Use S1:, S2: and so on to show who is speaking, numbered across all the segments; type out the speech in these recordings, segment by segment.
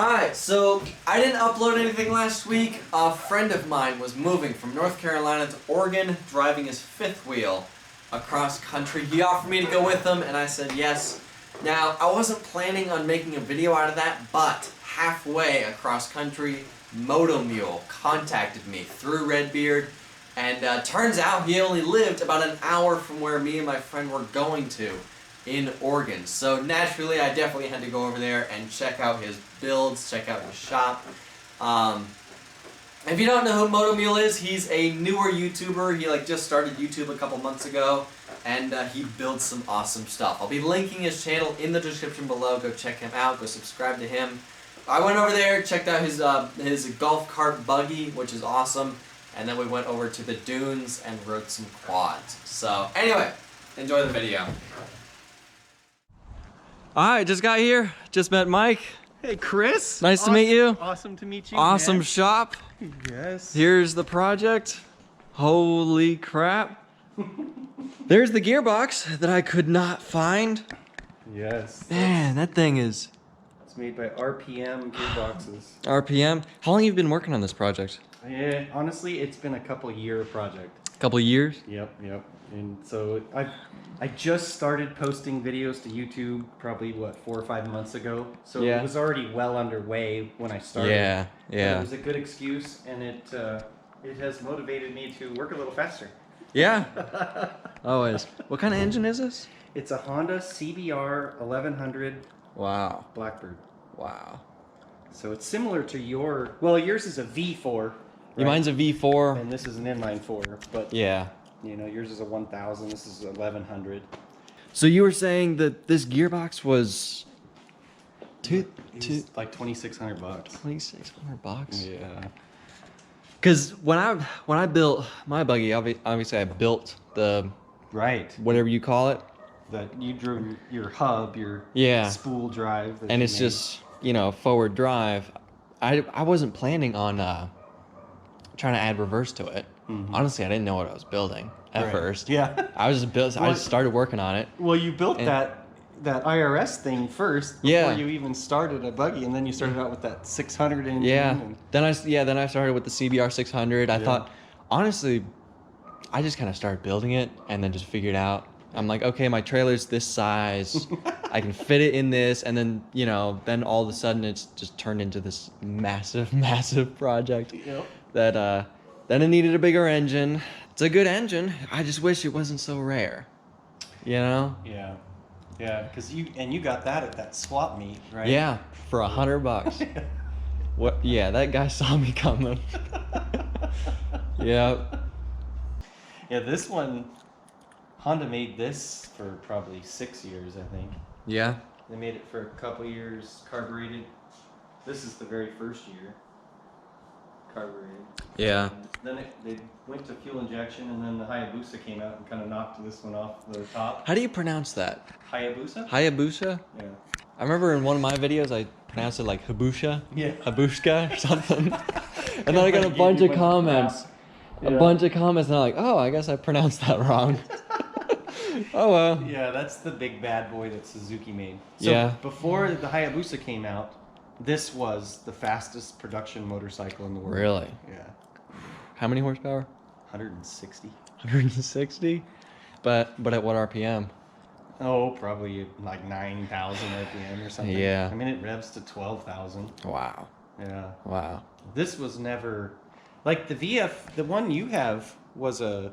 S1: Alright, so I didn't upload anything last week. A friend of mine was moving from North Carolina to Oregon, driving his fifth wheel across country. He offered me to go with him, and I said yes. Now, I wasn't planning on making a video out of that, but halfway across country, Moto Mule contacted me through Redbeard, and turns out he only lived about an hour from where me and my friend were going to in Oregon. So naturally, I definitely had to go over there and check out his builds, check out his shop. If you don't know who Moto Mule is, he's a newer YouTuber. He just started YouTube a couple months ago, and he builds some awesome stuff. I'll be linking his channel in the description below. Go check him out. Go subscribe to him. I went over there, checked out his golf cart buggy, which is awesome, and then we went over to the dunes and rode some quads. So anyway, enjoy the video. Alright, just got here. Just met Mike.
S2: Hey, Chris.
S1: Nice to meet you.
S2: Awesome to meet you.
S1: Awesome
S2: man.
S1: shop.
S2: Yes.
S1: Here's the project. Holy crap. There's the gearbox that I could not find.
S2: Yes.
S1: Man, that thing is...
S2: It's made by RPM gearboxes.
S1: RPM? How long have you been working on this project?
S2: Yeah, honestly, it's been a couple-year project.
S1: Couple years?
S2: Yep. And so I just started posting videos to YouTube probably, what, 4 or 5 months ago. So
S1: Yeah.
S2: it was already well underway when I started.
S1: Yeah.
S2: It was a good excuse, and it has motivated me to work a little faster.
S1: Yeah. Always. What kind of engine is this?
S2: It's a Honda CBR 1100
S1: Wow.
S2: Blackbird.
S1: Wow.
S2: So it's similar to yours is a V4.
S1: Right? Mine's a V4.
S2: And this is an inline 4, but
S1: yeah.
S2: You know, yours is a 1000, this is 1100.
S1: So you were saying that this gearbox was
S2: like 2,600 bucks.
S1: 2,600 bucks?
S2: Yeah.
S1: Because when I built my buggy, obviously I built the whatever you call it.
S2: That you drew your hub, your spool drive.
S1: And it's just, forward drive. I wasn't planning on trying to add reverse to it. Mm-hmm. Honestly, I didn't know what I was building at first. Yeah. I just started working on it.
S2: Well, you built that IRS thing first before you even started a buggy, and then you started out with that 600 engine.
S1: Yeah. Then I started with the CBR 600. I thought, honestly, I just kind of started building it and then just figured out. I'm like, okay, my trailer's this size. I can fit it in this, and then then all of a sudden it's just turned into this massive, massive project.
S2: Yep.
S1: That then it needed a bigger engine. It's a good engine. I just wish it wasn't so rare.
S2: Yeah. Yeah, because you got that at that swap meet, right?
S1: Yeah, for $100. What? Yeah, that guy saw me coming. Yeah.
S2: Yeah, this one, Honda made this for probably 6 years, I think.
S1: Yeah.
S2: They made it for a couple years, carbureted. This is the very first year, carbureted.
S1: Yeah.
S2: And then they went to fuel injection, and then the Hayabusa came out and kind of knocked this one off the top.
S1: How do you pronounce that?
S2: Hayabusa?
S1: Hayabusa?
S2: Yeah.
S1: I remember in one of my videos I pronounced it like Habusha.
S2: Yeah.
S1: Habushka or something. And then I got a bunch of comments. A bunch of comments, and I'm like, oh, I guess I pronounced that wrong. Oh well.
S2: Yeah, that's the big bad boy that Suzuki made. So before the Hayabusa came out, this was the fastest production motorcycle in the world.
S1: Really?
S2: Yeah.
S1: How many horsepower?
S2: 160.
S1: 160? But at what RPM?
S2: Oh, probably like 9,000 RPM or something.
S1: Yeah.
S2: I mean, it revs to 12,000.
S1: Wow.
S2: Yeah.
S1: Wow.
S2: This was never... Like the VF, the one you have was a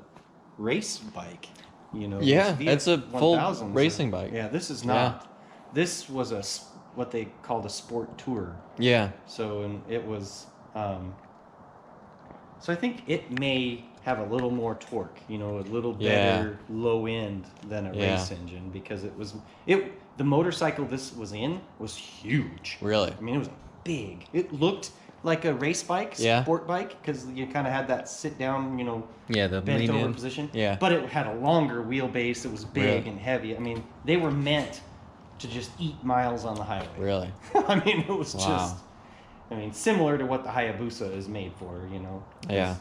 S2: race bike.
S1: Yeah, it's a full racing bike.
S2: Yeah, this is not. Yeah. This was what they called a sport tour.
S1: Yeah.
S2: So it was. So I think it may have a little more torque. A little better low end than a race engine, because the motorcycle this was in was huge.
S1: Really?
S2: I mean, it was big. It looked like a race bike, sport bike, because you kind of had that sit down,
S1: the
S2: bent over
S1: in
S2: position.
S1: Yeah.
S2: But it had a longer wheelbase. It was big and heavy. I mean, they were meant to just eat miles on the highway.
S1: Really?
S2: I mean, it was similar to what the Hayabusa is made for,
S1: Yeah.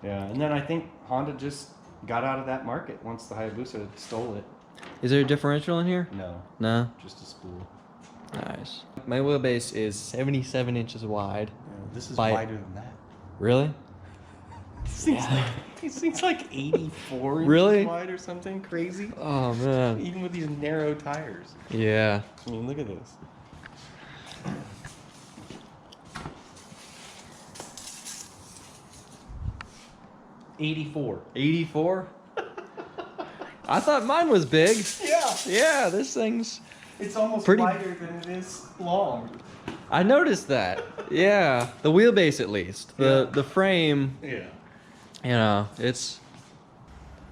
S2: Yeah, and then I think Honda just got out of that market once the Hayabusa stole it.
S1: Is there a differential in here?
S2: No.
S1: No?
S2: Just a spool.
S3: Nice. My wheelbase is 77 inches wide.
S2: This is
S3: By-
S2: wider than that.
S3: Really?
S2: These things like 84 inches
S3: Really?
S2: wide or something crazy.
S3: Oh man.
S2: Even with these narrow tires.
S3: Yeah.
S2: I mean, look at this. $84.
S3: 84? I thought mine was big.
S2: Yeah.
S3: Yeah, this thing's...
S2: It's almost
S3: Pretty-
S2: wider than it is long.
S3: I noticed that. Yeah. The wheelbase at least. The frame,
S2: Yeah.
S3: you know, it's...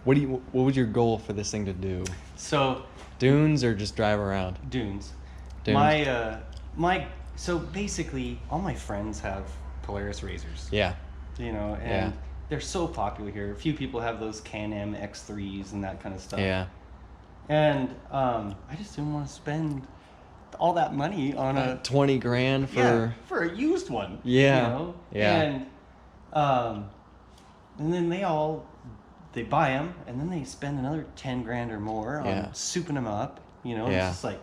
S3: What was your goal for this thing to do?
S2: So,
S3: Dunes or just drive around?
S2: dunes.
S3: Dunes.
S2: So basically, all my friends have Polaris Razors.
S3: Yeah.
S2: You know, and
S3: Yeah.
S2: they're so popular here. A few people have those Can-Am X3s and that kind of stuff.
S3: Yeah.
S2: And I just didn't want to spend all that money on a
S3: 20 grand for
S2: a used one.
S3: Yeah.
S2: You know?
S3: Yeah.
S2: And then they buy them and then they spend another 10 grand or more on
S3: Yeah.
S2: souping them up. You know,
S3: Yeah.
S2: it's just like,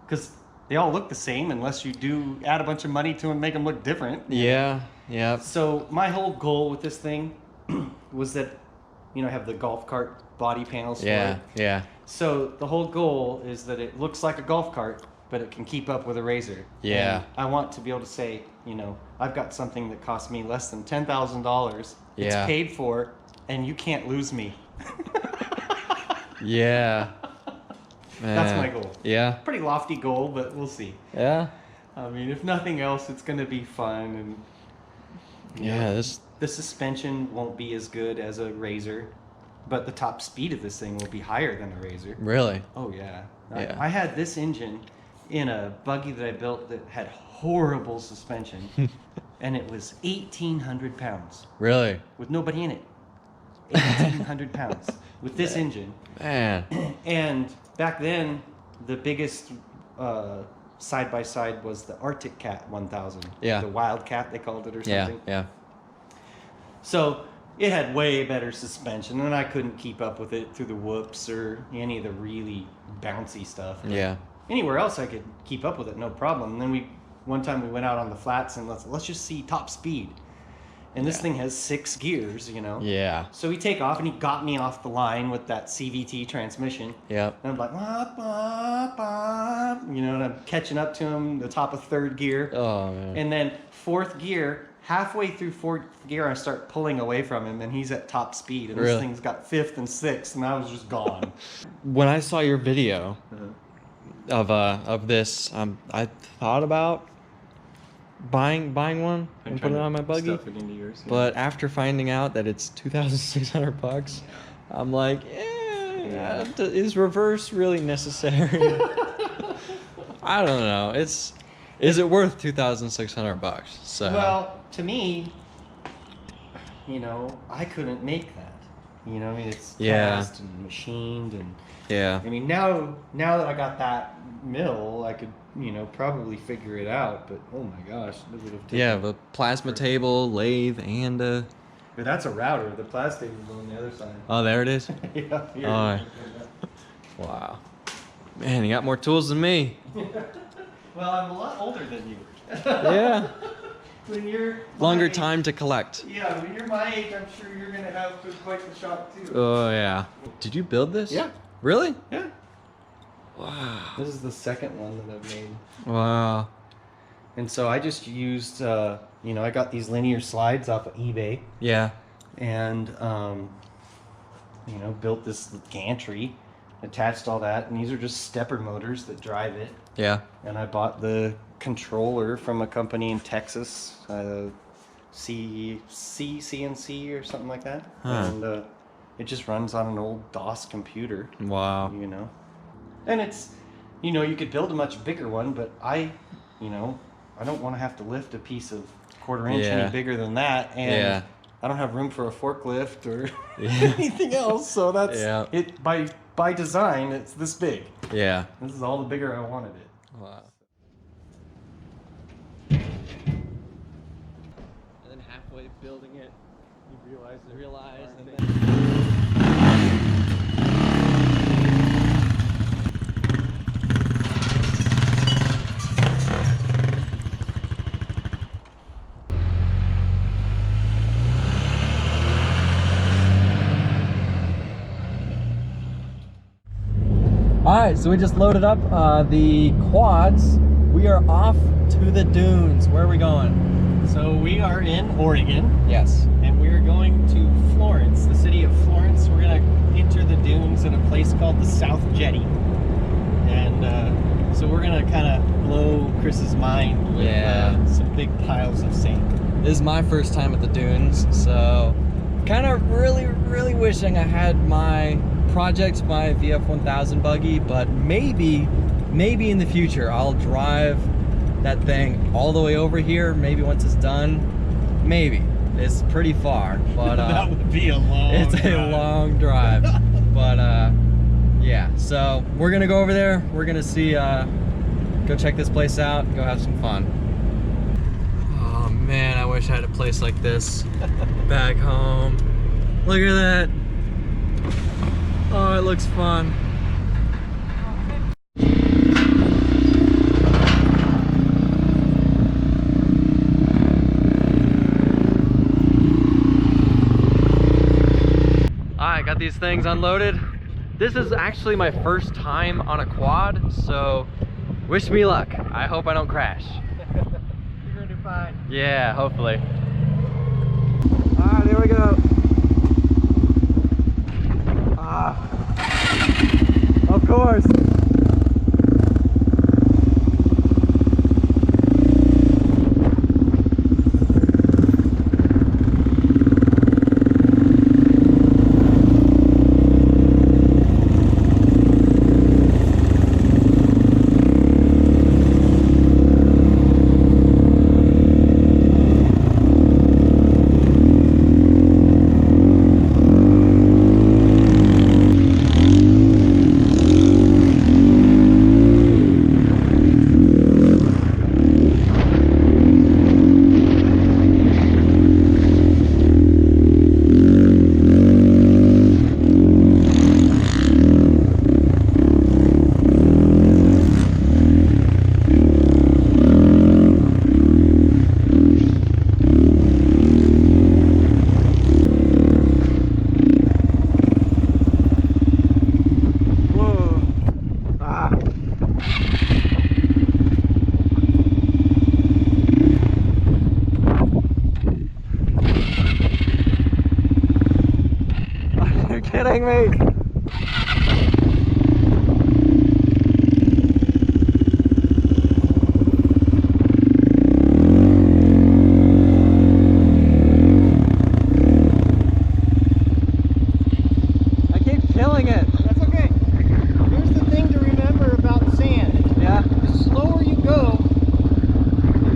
S2: because they all look the same unless you do add a bunch of money to them and make them look different.
S3: Yeah. Yeah.
S2: So my whole goal with this thing was that, you know, I have the golf cart body panels for
S3: Yeah.
S2: it.
S3: Yeah.
S2: So the whole goal is that it looks like a golf cart, but it can keep up with a Razor.
S3: Yeah.
S2: And I want to be able to say, you know, I've got something that cost me less than $10,000. It's
S3: Yeah.
S2: paid for, and you can't lose me.
S3: Yeah.
S2: That's
S3: Man.
S2: my goal.
S3: Yeah.
S2: Pretty lofty goal, but we'll see.
S3: Yeah.
S2: I mean, if nothing else, it's going to be fun, and you know,
S3: Yeah. This.
S2: the suspension won't be as good as a Razor, but the top speed of this thing will be higher than a Razor.
S3: Really.
S2: Oh yeah.
S3: Yeah.
S2: I had this engine in a buggy that I built that had horrible suspension, and it was 1,800 pounds
S3: Really.
S2: with nobody in it. 1,800 pounds with this engine.
S3: Man.
S2: And back then, the biggest side by side was the Arctic Cat 1000.
S3: Yeah.
S2: The Wildcat they called it or
S3: Yeah.
S2: something.
S3: Yeah.
S2: So it had way better suspension, and I couldn't keep up with it through the whoops or any of the really bouncy stuff. But
S3: Yeah.
S2: anywhere else I could keep up with it, no problem. And then one time we went out on the flats and let's just see top speed. And this
S3: Yeah.
S2: thing has 6 gears, you know.
S3: Yeah.
S2: So we take off, and he got me off the line with that CVT transmission.
S3: Yep.
S2: And I'm like, "Wah, wah, wah," you know, and I'm catching up to him, the top of 3rd gear.
S3: Oh man.
S2: And then 4th gear, halfway through 4th gear, I start pulling away from him, and he's at top speed. And
S3: Really?
S2: this thing's got 5th and 6th, and I was just gone.
S3: When I saw your video of this, I thought about buying one and put it on my buggy.
S2: Stuff it into yours, yeah.
S3: But after finding out that it's $2,600, I'm like, yeah. Is reverse really necessary? I don't know. Is it worth $2,600? So
S2: Well, to me, you know, I couldn't make that. You know, I mean, it's
S3: Yeah.
S2: cast and machined, and
S3: yeah,
S2: I mean, now that I got that mill, I could, you know, probably figure it out. But oh my gosh, it would have taken.
S3: yeah, the plasma table, lathe, and
S2: But that's a router. The plastic is on the other side.
S3: oh, there it is.
S2: Yeah. Here.
S3: Oh, wow, man, you got more tools than me.
S2: Well, I'm a lot older than you.
S3: Yeah,
S2: When you're
S3: longer
S2: my age-
S3: time to collect.
S2: Yeah, when you're my age, I'm sure you're gonna have quite the shop too.
S3: Oh yeah. Did you build this?
S2: Yeah.
S3: Really?
S2: Yeah.
S3: Wow.
S2: This is the second one that I've made.
S3: Wow.
S2: And so I just used, you know, I got these linear slides off of eBay,
S3: Yeah.
S2: and, you know, built this gantry, attached all that, and these are just stepper motors that drive it.
S3: Yeah.
S2: And I bought the controller from a company in Texas, CNC or something like that.
S3: Huh.
S2: And it just runs on an old DOS computer,
S3: Wow.
S2: you know. And it's, you know, you could build a much bigger one, but you know, I don't want to have to lift a piece of 1/4 inch
S3: Yeah.
S2: any bigger than that. And
S3: Yeah.
S2: I don't have room for a forklift or
S3: Yeah.
S2: anything else. So that's
S3: Yeah.
S2: it. By design, it's this big.
S3: Yeah.
S2: This is all the bigger I wanted it.
S3: Wow. And then halfway building it, you realize, and then. right, so we just loaded up the quads. We are off to the dunes. Where are we going?
S2: So we are in Oregon.
S3: Yes.
S2: And we're going to Florence, the city of Florence. We're gonna enter the dunes in a place called the South Jetty. And so we're gonna kind of blow Chris's mind with some big piles of sand.
S3: This is my first time at the dunes, so kind of really wishing I had my project, my VF1000 buggy, but maybe in the future I'll drive that thing all the way over here. Maybe once it's done, maybe. It's pretty far, but
S2: that would be a long
S3: it's
S2: drive.
S3: a long drive. But yeah, so we're gonna go over there. We're gonna see, go check this place out, go have some fun. Oh man, I wish I had a place like this back home. Look at that. Oh, it looks fun. Alright, got these things unloaded. This is actually my first time on a quad, so wish me luck. I hope I don't crash.
S2: You're gonna do fine.
S3: Yeah, hopefully. Alright, here we go. Of course. Kidding me? I keep killing it.
S2: That's okay. Here's the thing to remember about sand.
S3: Yeah.
S2: The slower you go,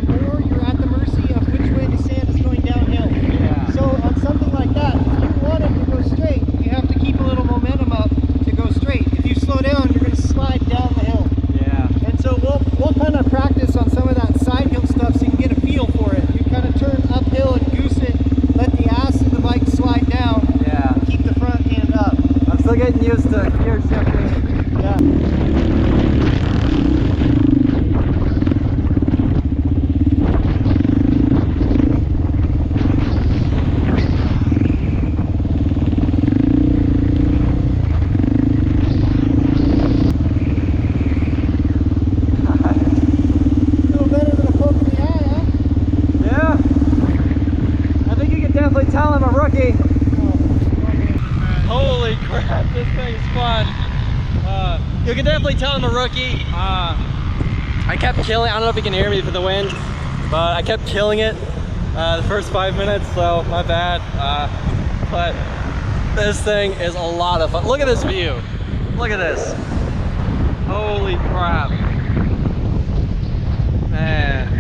S2: the more you're at the mercy of which way the sand is going downhill.
S3: Yeah.
S2: So on something like that, if you want it to go straight, you have to keep a little momentum up to go straight. If you slow down, you're going to slide down the hill.
S3: Yeah.
S2: And so we'll kind of practice on some of that side hill stuff so you can get a feel for it. You kind of turn uphill and goose it, let the ass of the bike slide down,
S3: Yeah.
S2: keep the front end up.
S3: I'm still getting used to gear shifting.
S2: Yeah. Little better than a poke in the eye, huh?
S3: Yeah. I think you can definitely tell I'm a rookie. Holy crap, this thing's fun. You can definitely tell I'm a rookie. I kept killing, I don't know if you can hear me for the wind, but I kept killing it the first 5 minutes, so my bad. But this thing is a lot of fun. Look at this view. Look at this. Holy crap. Man.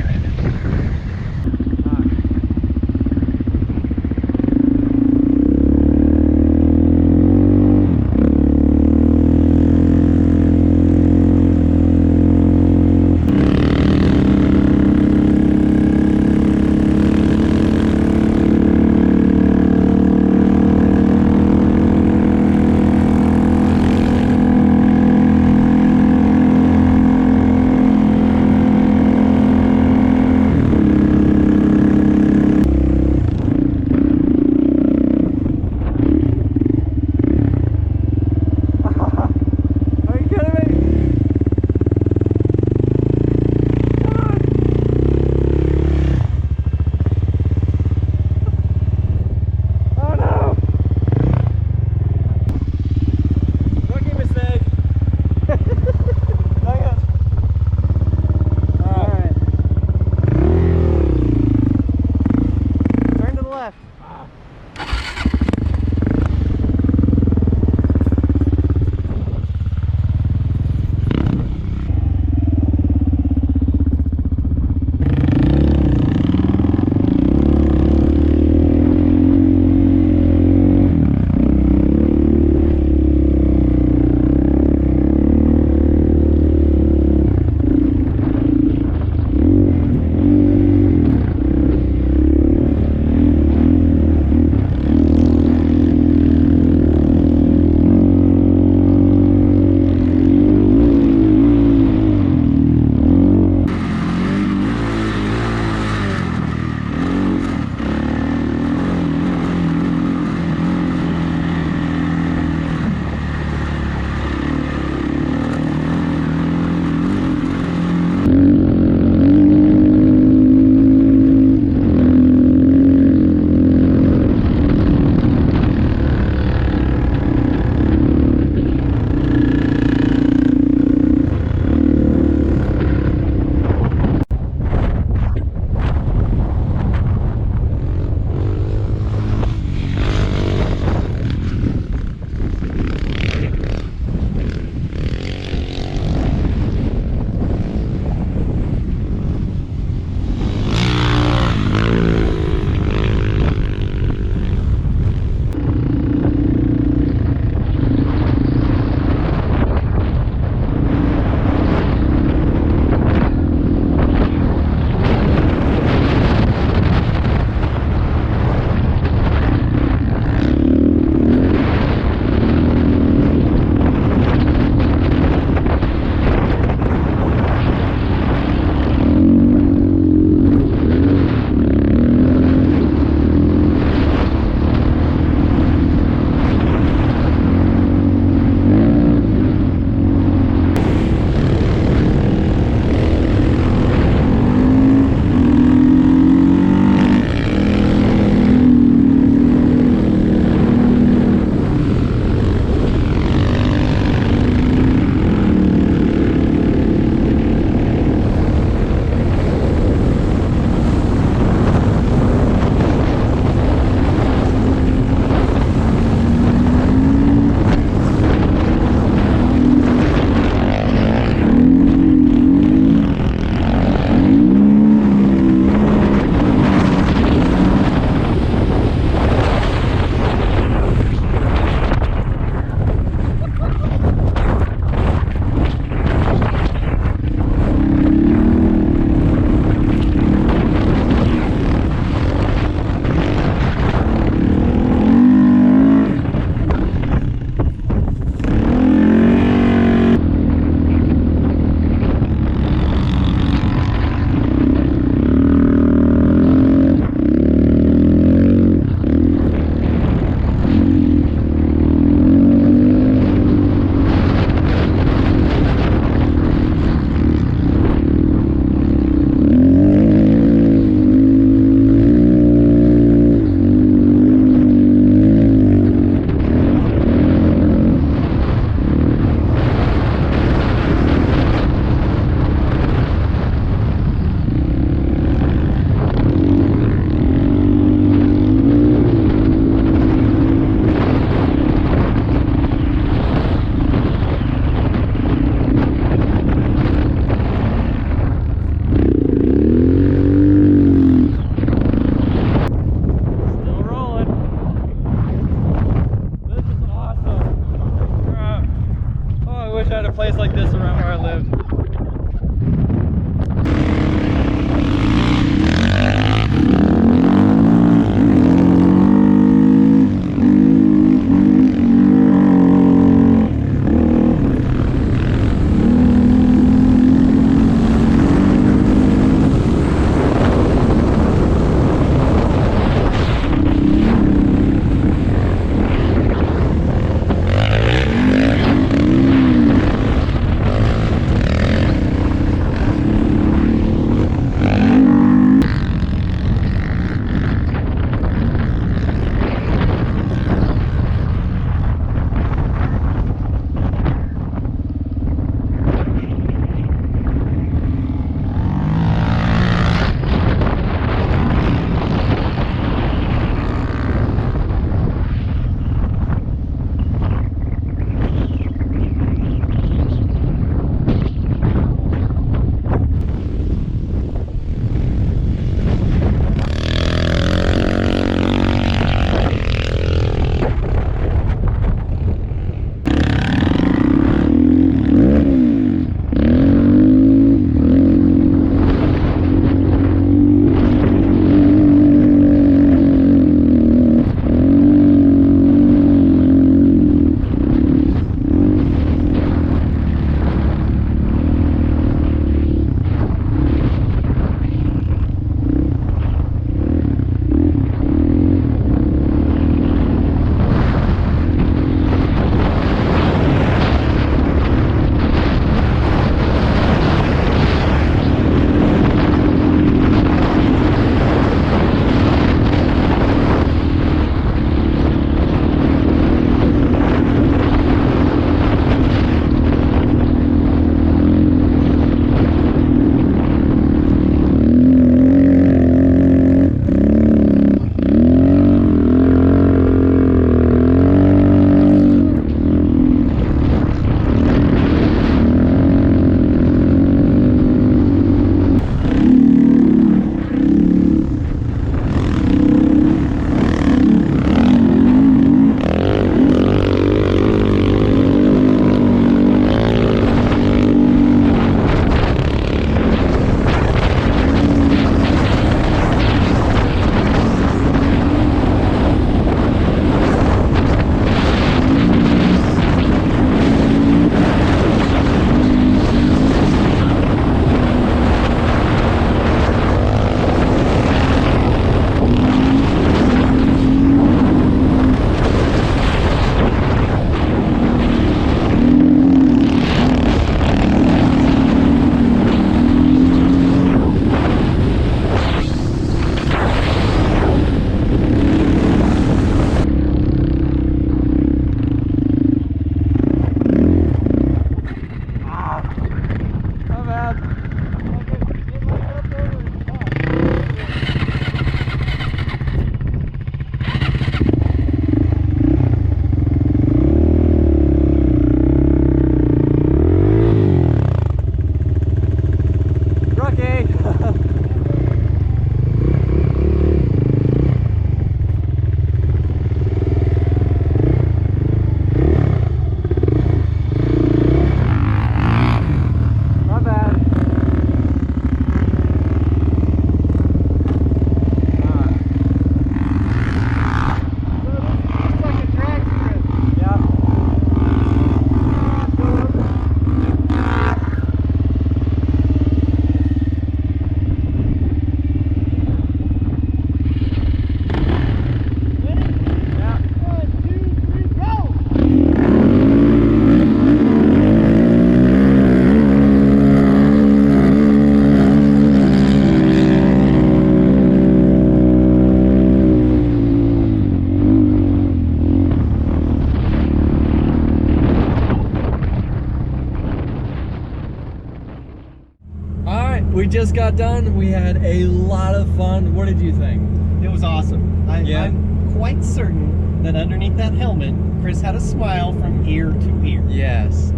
S3: just got done. We had a lot of fun. What did you think?
S4: It was awesome.
S3: Yeah.
S4: I'm quite certain that underneath that helmet, Chris had a smile from ear to ear.
S3: Yes.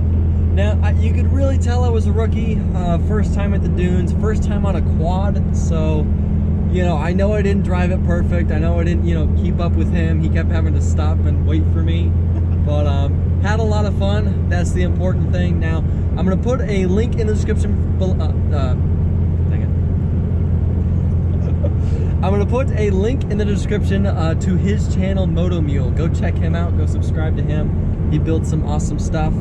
S3: Now, you could really tell I was a rookie. First time at the dunes, first time on a quad. So, you know, I know I didn't drive it perfect. I know I didn't, you know, keep up with him. He kept having to stop and wait for me. But had a lot of fun. That's the important thing. Now, I'm going to put a link in the description below. Dang it. I'm going to put a link in the description to his channel, Moto Mule. Go check him out. Go subscribe to him. He builds some awesome stuff. You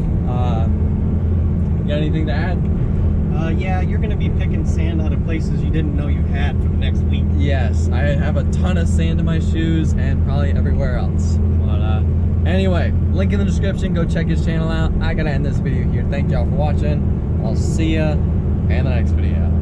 S3: got anything to add?
S4: Yeah, you're going to be picking sand out of places you didn't know you had for the next week.
S3: Yes, I have a ton of sand in my shoes and probably everywhere else. But anyway, link in the description. Go check his channel out. I gotta end this video here. Thank y'all for watching. I'll see ya in the next video.